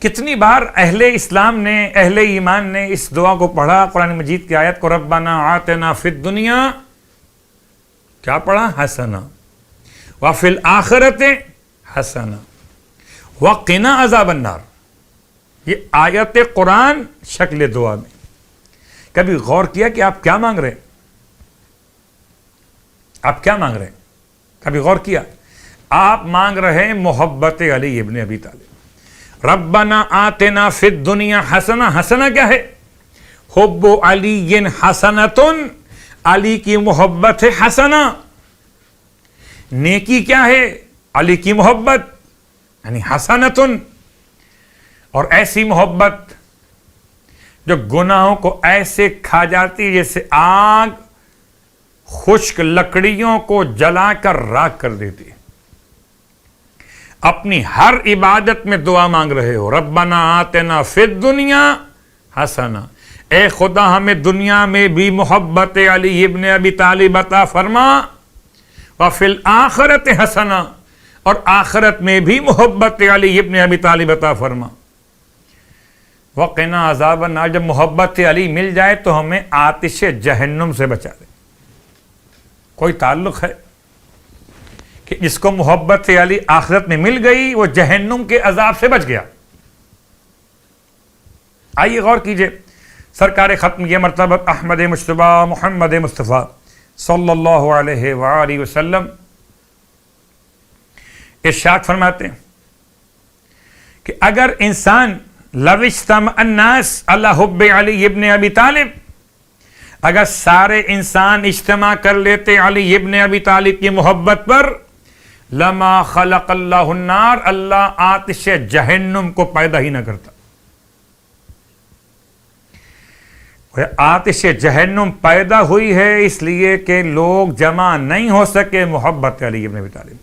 کتنی بار اہل اسلام نے، اہل ایمان نے اس دعا کو پڑھا، قرآن مجید کی آیت کو، ربنا آتنا فی الدنیا، کیا پڑھا؟ حسنہ، وفی الآخرۃ حسنہ وقنا عذاب النار. یہ آیت قرآن شکل دعا میں. کبھی غور کیا کہ آپ کیا مانگ رہے ہیں؟ آپ کیا مانگ رہے ہیں؟ کبھی غور کیا؟ آپ مانگ رہے ہیں محبت علی ابن ابی طالب. ربنا آتنا فی الدنیا حسنہ. حسنہ کیا ہے؟ حب علی حسنۃ، علی کی محبت ہے حسنہ. نیکی کیا ہے؟ علی کی محبت یعنی حسنۃ. اور ایسی محبت جو گناہوں کو ایسے کھا جاتی جیسے آگ خشک لکڑیوں کو جلا کر راکھ کر دیتی. اپنی ہر عبادت میں دعا مانگ رہے ہو، ربنا آتنا فی الدنیا حسنہ، اے خدا ہمیں دنیا میں بھی محبت علی ابن ابی طالب عطا فرما، وفی الآخرۃ حسنہ، اور آخرت میں بھی محبت علی ابن ابی طالب عطا فرما، وقنا عذاب النار. جب محبت علی مل جائے تو ہمیں آتش جہنم سے بچا دے. کوئی تعلق ہے کہ جس کو محبت علی آخرت میں مل گئی وہ جہنم کے عذاب سے بچ گیا؟ آئیے غور کیجئے. سرکار ختم یہ مرتبہ احمد مجتبی محمد مصطفیٰ صلی اللہ علیہ وآلہ وسلم ارشاد فرماتے ہیں کہ اگر انسان لو اجتمع الناس علی حب علی ابن ابی طالب، اگر سارے انسان اجتماع کر لیتے علی ابن ابی طالب کی محبت پر، لما خلق اللہ النار، اللہ آتش جہنم کو پیدا ہی نہ کرتا. آتش جہنم پیدا ہوئی ہے اس لیے کہ لوگ جمع نہیں ہو سکے محبت علی ابن ابی طالب.